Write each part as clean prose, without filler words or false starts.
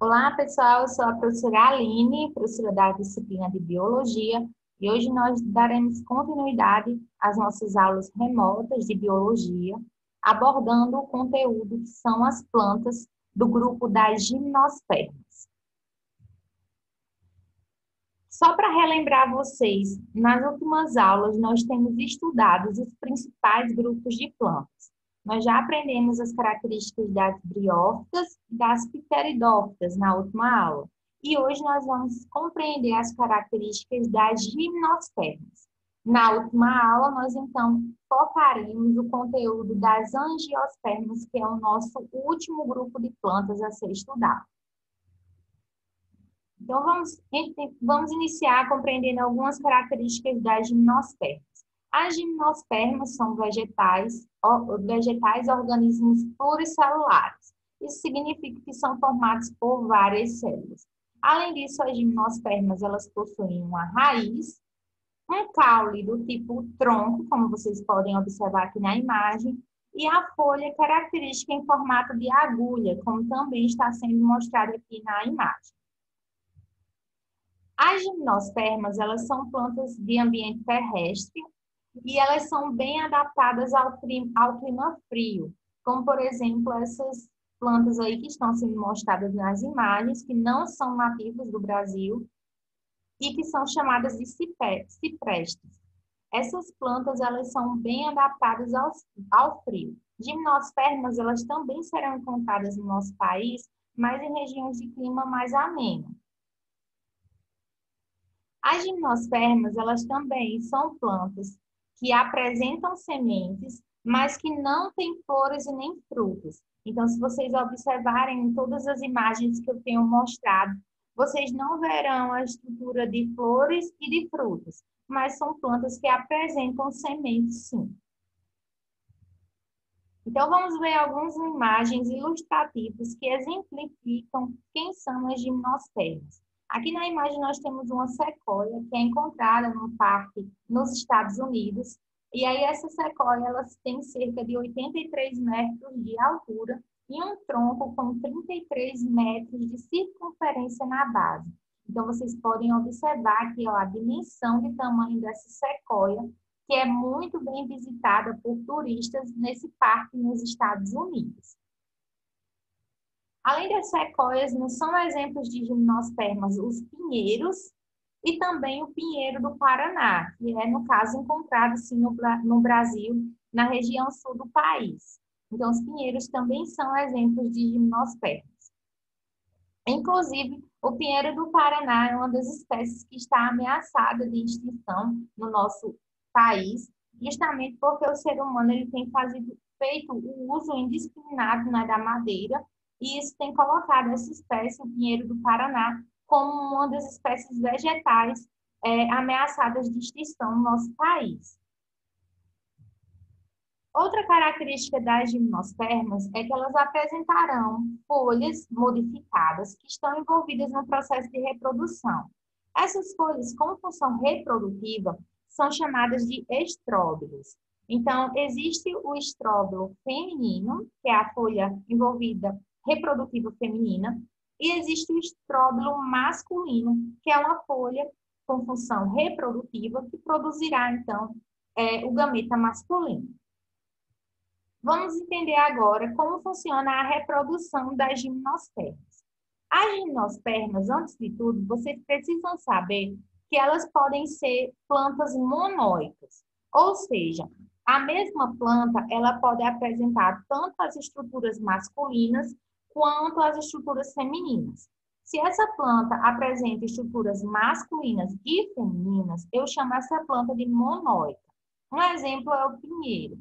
Olá, pessoal. Eu sou a professora Aline, professora da disciplina de Biologia, e hoje nós daremos continuidade às nossas aulas remotas de Biologia, abordando o conteúdo que são as plantas do grupo das gimnospermas. Só para relembrar vocês, nas últimas aulas nós temos estudado os principais grupos de plantas. Nós já aprendemos as características das briófitas e das pteridófitas na última aula. E hoje nós vamos compreender as características das gimnospermas. Na última aula, nós então focaremos o conteúdo das angiospermas, que é o nosso último grupo de plantas a ser estudado. Então, vamos iniciar compreendendo algumas características das gimnospermas. As gimnospermas são vegetais organismos pluricelulares. Isso significa que são formados por várias células. Além disso, as gimnospermas elas possuem uma raiz, um caule do tipo tronco, como vocês podem observar aqui na imagem, e a folha característica em formato de agulha, como também está sendo mostrado aqui na imagem. As gimnospermas, elas são plantas de ambiente terrestre e elas são bem adaptadas ao clima frio, como, por exemplo, essas plantas aí que estão sendo mostradas nas imagens, que não são nativas do Brasil e que são chamadas de ciprestes. Essas plantas, elas são bem adaptadas ao frio. Gimnospermas, elas também serão encontradas no nosso país, mas em regiões de clima mais ameno. As gimnospermas, elas também são plantas que apresentam sementes, mas que não têm flores e nem frutos. Então, se vocês observarem em todas as imagens que eu tenho mostrado, vocês não verão a estrutura de flores e de frutos, mas são plantas que apresentam sementes, sim. Então, vamos ver algumas imagens ilustrativas que exemplificam quem são as gimnospermas. Aqui na imagem nós temos uma sequoia que é encontrada num parque nos Estados Unidos. E aí essa sequoia ela tem cerca de 83 metros de altura e um tronco com 33 metros de circunferência na base. Então vocês podem observar aqui ó, a dimensão de tamanho dessa sequoia, que é muito bem visitada por turistas nesse parque nos Estados Unidos. Além das sequoias, não são exemplos de gimnospermas os pinheiros e também o pinheiro do Paraná, que é, no caso, encontrado sim, no Brasil, na região sul do país. Então, os pinheiros também são exemplos de gimnospermas. Inclusive, o pinheiro do Paraná é uma das espécies que está ameaçada de extinção no nosso país, justamente porque o ser humano ele tem feito o uso indiscriminado, né, da madeira, e isso tem colocado essa espécie, o pinheiro do Paraná, como uma das espécies vegetais ameaçadas de extinção no nosso país. Outra característica das gimnospermas é que elas apresentarão folhas modificadas que estão envolvidas no processo de reprodução. Essas folhas, com função reprodutiva, são chamadas de estróbilos. Então, existe o estróbilo feminino, que é a folha envolvida reprodutiva feminina, e existe o estróbilo masculino, que é uma folha com função reprodutiva que produzirá, então, o gameta masculino. Vamos entender agora como funciona a reprodução das gimnospermas. As gimnospermas, antes de tudo, vocês precisam saber que elas podem ser plantas monóicas, ou seja, a mesma planta ela pode apresentar tanto as estruturas masculinas quanto as estruturas femininas. Se essa planta apresenta estruturas masculinas e femininas, eu chamo essa planta de monóica. Um exemplo é o pinheiro.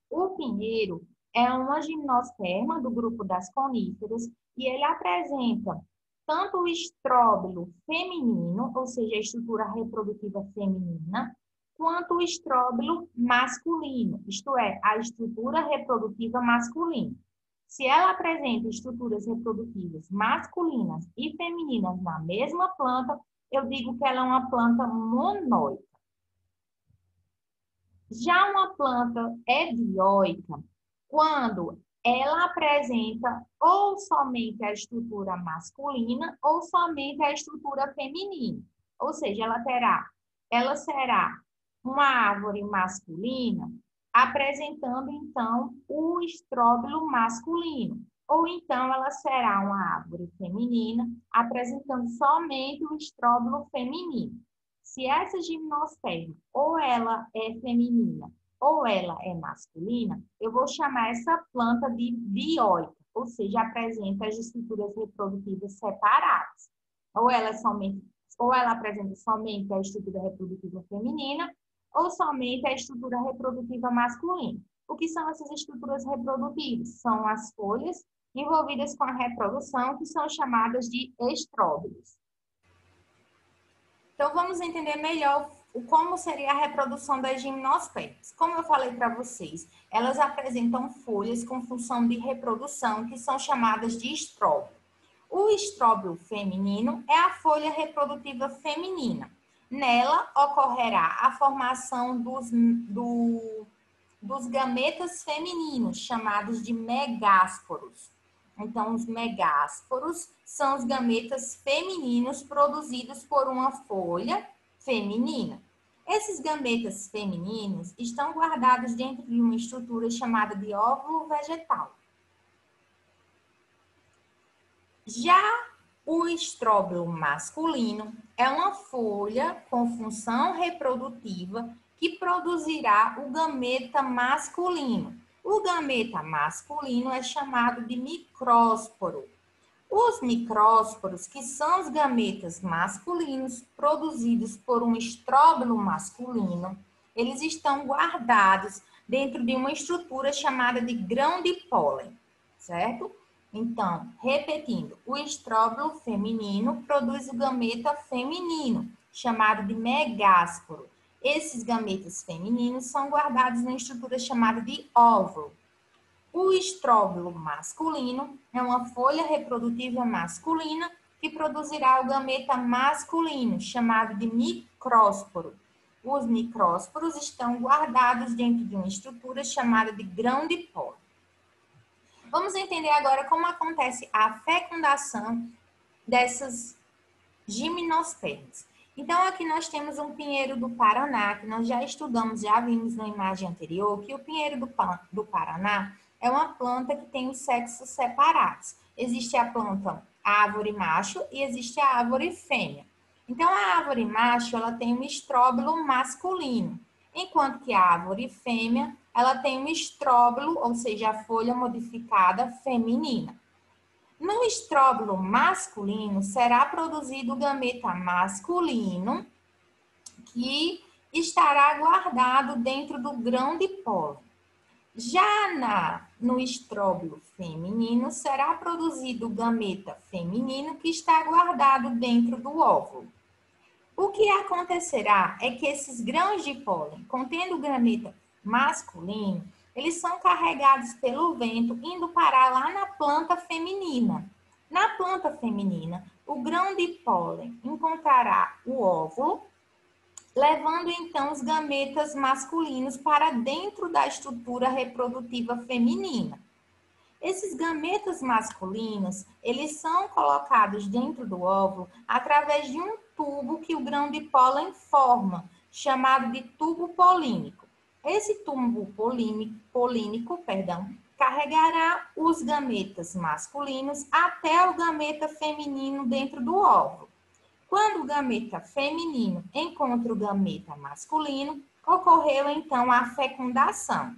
O pinheiro é uma gimnosperma do grupo das coníferas e ele apresenta tanto o estróbilo feminino, ou seja, a estrutura reprodutiva feminina, quanto o estróbilo masculino, isto é, a estrutura reprodutiva masculina. Se ela apresenta estruturas reprodutivas masculinas e femininas na mesma planta, eu digo que ela é uma planta monóica. Já uma planta é dioica, quando ela apresenta ou somente a estrutura masculina ou somente a estrutura feminina. Ou seja, ela será uma árvore masculina apresentando então o estróbilo masculino. Ou então ela será uma árvore feminina apresentando somente o estróbilo feminino. Se essa gimnosperma ou ela é feminina ou ela é masculina, eu vou chamar essa planta de dioica, ou seja, apresenta as estruturas reprodutivas separadas. Ou ela apresenta somente a estrutura reprodutiva feminina, ou somente a estrutura reprodutiva masculina. O que são essas estruturas reprodutivas? São as folhas envolvidas com a reprodução, que são chamadas de estróbilos. Então, vamos entender melhor como seria a reprodução das gimnospermas. Como eu falei para vocês, elas apresentam folhas com função de reprodução, que são chamadas de estróbilo. O estróbilo feminino é a folha reprodutiva feminina. Nela ocorrerá a formação dos gametas femininos, chamados de megásporos. Então, os megásporos são os gametas femininos produzidos por uma folha feminina. Esses gametas femininos estão guardados dentro de uma estrutura chamada de óvulo vegetal. Já o estróbilo masculino é uma folha com função reprodutiva que produzirá o gameta masculino. O gameta masculino é chamado de micrósporo. Os micrósporos, que são os gametas masculinos produzidos por um estróbilo masculino, eles estão guardados dentro de uma estrutura chamada de grão de pólen, certo? Então, repetindo, o estróbilo feminino produz o gameta feminino, chamado de megásporo. Esses gametas femininos são guardados na estrutura chamada de óvulo. O estróbilo masculino é uma folha reprodutiva masculina que produzirá o gameta masculino, chamado de micrósporo. Os micrósporos estão guardados dentro de uma estrutura chamada de grão de pólen. Vamos entender agora como acontece a fecundação dessas gimnospermas. Então, aqui nós temos um pinheiro do Paraná, que nós já estudamos, já vimos na imagem anterior, que o pinheiro do Paraná é uma planta que tem os sexos separados. Existe a planta árvore macho e existe a árvore fêmea. Então, a árvore macho, ela tem um estróbilo masculino, enquanto que a árvore fêmea, ela tem um estróbilo, ou seja, a folha modificada feminina. No estróbilo masculino, será produzido o gameta masculino, que estará guardado dentro do grão de pólen. Já no estróbilo feminino, será produzido o gameta feminino, que está guardado dentro do óvulo. O que acontecerá é que esses grãos de pólen, contendo o gameta masculino, eles são carregados pelo vento, indo parar lá na planta feminina. Na planta feminina, o grão de pólen encontrará o óvulo, levando então os gametas masculinos para dentro da estrutura reprodutiva feminina. Esses gametas masculinos, eles são colocados dentro do óvulo através de um tubo que o grão de pólen forma, chamado de tubo polínico. Esse tubo polínico, carregará os gametas masculinos até o gameta feminino dentro do óvulo. Quando o gameta feminino encontra o gameta masculino, ocorreu então a fecundação.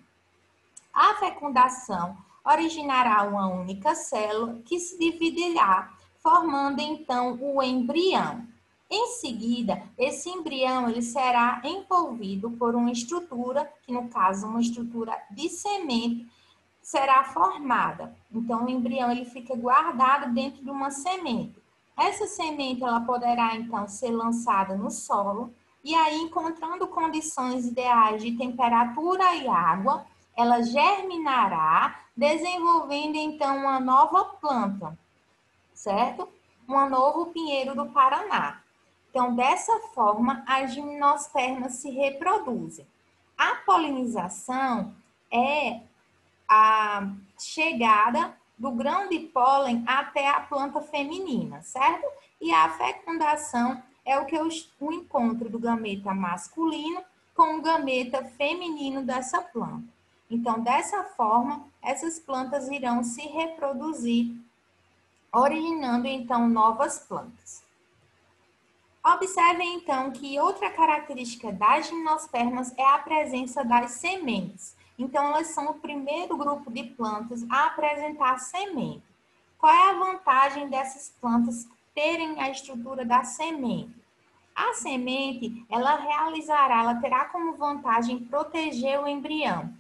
A fecundação originará uma única célula que se dividirá, formando então o embrião. Em seguida, esse embrião ele será envolvido por uma estrutura, que no caso uma estrutura de semente, será formada. Então, o embrião ele fica guardado dentro de uma semente. Essa semente ela poderá então ser lançada no solo e aí, encontrando condições ideais de temperatura e água, ela germinará, desenvolvendo então uma nova planta, certo? Um novo pinheiro do Paraná. Então, dessa forma, as gimnospermas se reproduzem. A polinização é a chegada do grão de pólen até a planta feminina, certo? E a fecundação é o encontro do gameta masculino com o gameta feminino dessa planta. Então, dessa forma, essas plantas irão se reproduzir, originando, então, novas plantas. Observem, então, que outra característica das gimnospermas é a presença das sementes. Então, elas são o primeiro grupo de plantas a apresentar semente. Qual é a vantagem dessas plantas terem a estrutura da semente? A semente, ela terá como vantagem proteger o embrião.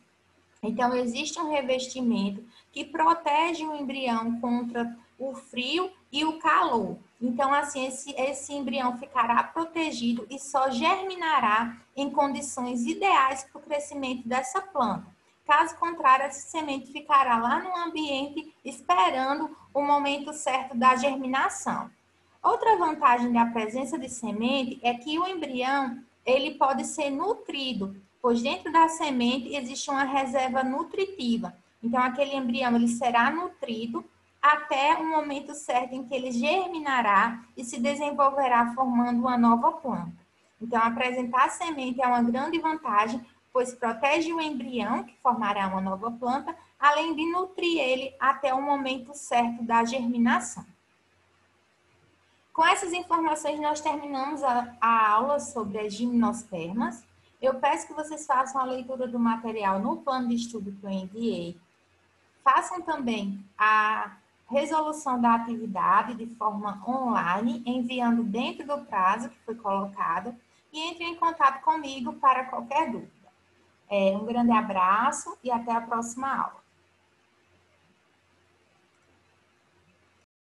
Então, existe um revestimento que protege o embrião contra o frio e o calor. Então, assim, esse embrião ficará protegido e só germinará em condições ideais para o crescimento dessa planta. Caso contrário, essa semente ficará lá no ambiente esperando o momento certo da germinação. Outra vantagem da presença de semente é que o embrião ele pode ser nutrido, pois dentro da semente existe uma reserva nutritiva. Então, aquele embrião ele será nutrido até o momento certo em que ele germinará e se desenvolverá formando uma nova planta. Então, apresentar semente é uma grande vantagem, pois protege o embrião, que formará uma nova planta, além de nutrir ele até o momento certo da germinação. Com essas informações, nós terminamos a aula sobre as gimnospermas. Eu peço que vocês façam a leitura do material no plano de estudo que eu enviei. Façam também a resolução da atividade de forma online, enviando dentro do prazo que foi colocado, e entrem em contato comigo para qualquer dúvida. Um grande abraço e até a próxima aula.